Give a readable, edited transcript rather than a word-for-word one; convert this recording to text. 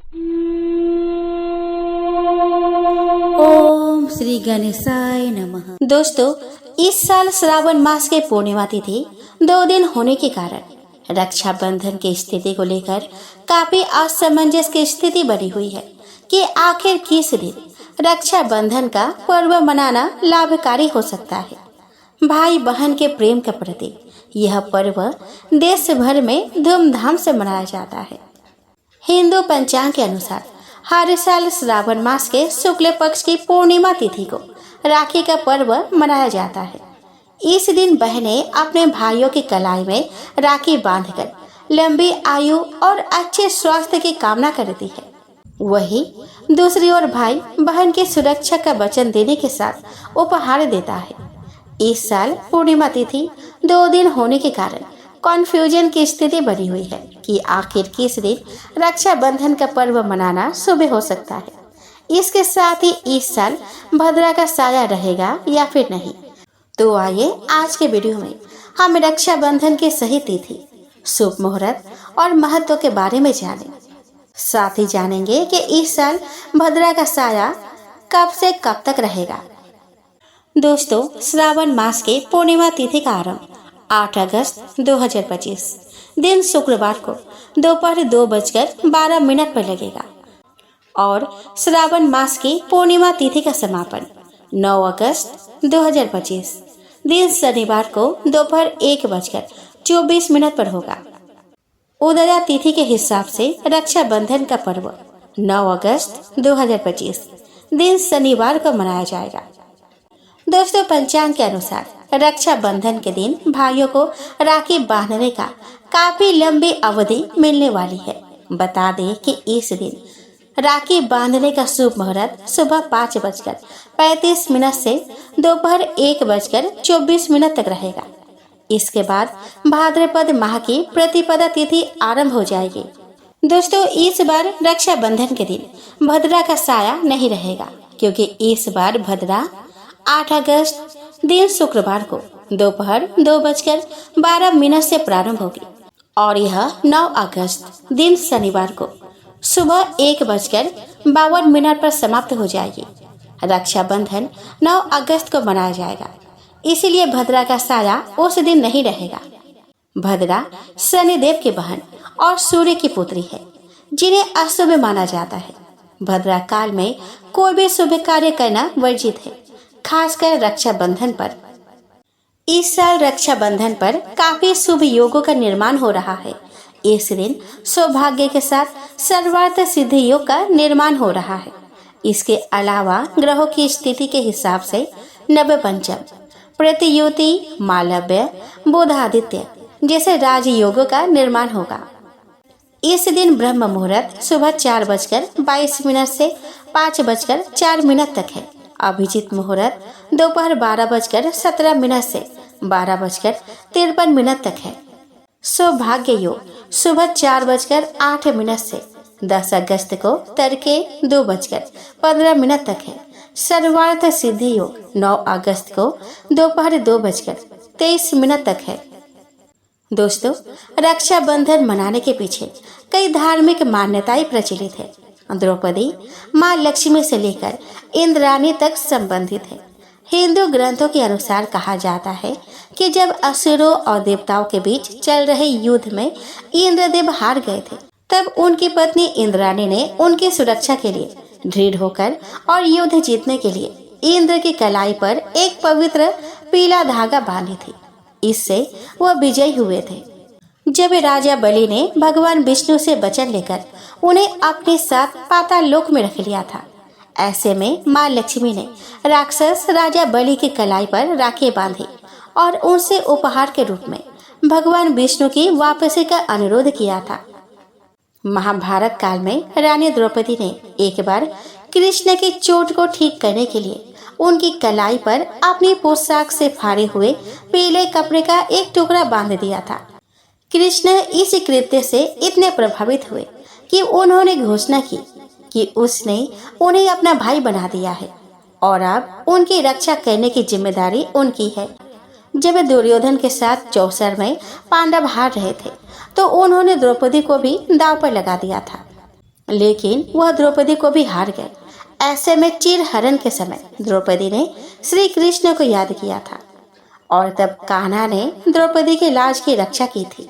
ओम श्री गणेशाय नमः। दोस्तों, इस साल श्रावण मास के पूर्णिमा तिथि 2 दिन होने के कारण रक्षाबंधन की स्थिति को लेकर काफी असमंजस की स्थिति बनी हुई है कि आखिर किस दिन रक्षाबंधन का पर्व मनाना लाभकारी हो सकता है। भाई बहन के प्रेम के प्रति यह पर्व देश भर में धूमधाम से मनाया जाता है। हिंदू पंचांग के अनुसार हर साल श्रावण मास के शुक्ल पक्ष की पूर्णिमा तिथि को राखी का पर्व मनाया जाता है। इस दिन बहनें अपने भाइयों की कलाई में राखी बांधकर लंबी आयु और अच्छे स्वास्थ्य की कामना करती है। वहीं दूसरी ओर भाई बहन की सुरक्षा का वचन देने के साथ उपहार देता है। इस साल पूर्णिमा तिथि 2 दिन होने के कारण कॉन्फ्यूजन की स्थिति बनी हुई है कि आखिर किस दिन रक्षाबंधन का पर्व मनाना शुभ हो सकता है। इसके साथ ही इस साल भद्रा का साया रहेगा या फिर नहीं। तो आइए आज के वीडियो में हम रक्षाबंधन की सही तिथि, शुभ मुहूर्त और महत्व के बारे में जानें। साथ ही जानेंगे कि इस साल भद्रा का साया कब से कब तक रहेगा। दोस्तों, श्रावण मास के पूर्णिमा तिथि का आरंभ 8 अगस्त 2025 दिन शुक्रवार को दोपहर 2:12 पर लगेगा और श्रावण मास की पूर्णिमा तिथि का समापन 9 अगस्त 2025 दिन शनिवार को दोपहर 1:24 पर होगा। उदया तिथि के हिसाब से रक्षाबंधन का पर्व 9 अगस्त 2025 दिन शनिवार को मनाया जाएगा। दोस्तों, पंचांग के अनुसार रक्षाबंधन के दिन भाइयों को राखी बांधने का काफी लंबी अवधि मिलने वाली है। बता दें कि इस दिन राखी बांधने का शुभ मुहूर्त सुबह 5:35 से दोपहर 1:24 तक रहेगा। इसके बाद भाद्रपद माह की प्रतिपदा तिथि आरंभ हो जाएगी। दोस्तों, इस बार रक्षाबंधन के दिन भद्रा का साया नहीं रहेगा, क्योंकि इस बार भद्रा 8 अगस्त दिन शुक्रवार को दोपहर 2:12 से प्रारंभ होगी और यह 9 अगस्त दिन शनिवार को सुबह 1:52 पर समाप्त हो जाएगी। रक्षाबंधन 9 अगस्त को मनाया जाएगा, इसीलिए भद्रा का साया उस दिन नहीं रहेगा। भद्रा शनिदेव की बहन और सूर्य की पुत्री है, जिन्हें अशुभ माना जाता है। भद्रा काल में कोई भी शुभ कार्य करना वर्जित है, खासकर रक्षाबंधन पर। इस साल रक्षाबंधन पर काफी शुभ योगों का निर्माण हो रहा है। इस दिन सौभाग्य के साथ सर्वार्थ सिद्धि योग का निर्माण हो रहा है। इसके अलावा ग्रहों की स्थिति के हिसाब से नवपंचम, प्रतियुति, मालव्य, बुधादित्य जैसे राजयोगों का निर्माण होगा। इस दिन ब्रह्म मुहूर्त सुबह 4:22 से 5:04 तक है। अभिजीत मुहूर्त दोपहर 12:17 से 12:53 तक है। सौभाग्य योग सुबह 4:08 से 10 अगस्त को तड़के 2:15 तक है। सर्वार्थ सिद्धि योग 9 अगस्त को दोपहर 2:23 तक है। दोस्तों, रक्षाबंधन मनाने के पीछे कई धार्मिक मान्यताएं प्रचलित है। द्रौपदी माँ लक्ष्मी से लेकर इंद्राणी तक संबंधित है। हिंदू ग्रंथों के अनुसार कहा जाता है कि जब असुरों और देवताओं के बीच चल रहे युद्ध में इंद्रदेव हार गए थे, तब उनकी पत्नी इंद्राणी ने उनकी सुरक्षा के लिए दृढ़ होकर और युद्ध जीतने के लिए इंद्र की कलाई पर एक पवित्र पीला धागा बांधी थी। इससे वह विजयी हुए थे। जब राजा बलि ने भगवान विष्णु से वचन लेकर उन्हें अपने साथ पाताल लोक में रख लिया था, ऐसे में माँ लक्ष्मी ने राक्षस राजा बलि की कलाई पर राखी बांधी और उनसे उपहार के रूप में भगवान विष्णु की वापसी का अनुरोध किया था। महाभारत काल में रानी द्रौपदी ने एक बार कृष्ण की चोट को ठीक करने के लिए उनकी कलाई पर अपनी पोशाक से फाड़े हुए पीले कपड़े का एक टुकड़ा बांध दिया था। कृष्ण इस कृत्य से इतने प्रभावित हुए कि उन्होंने घोषणा की कि उसने उन्हें अपना भाई बना दिया है और अब उनकी रक्षा करने की जिम्मेदारी उनकी है। जब दुर्योधन के साथ चौसर में पांडव हार रहे थे तो उन्होंने द्रौपदी को भी दांव पर लगा दिया था। लेकिन वह द्रौपदी को भी हार गए। ऐसे में चिरहरण के समय द्रौपदी ने श्री कृष्ण को याद किया था और तब कान्हा ने द्रौपदी के लाज की रक्षा की थी।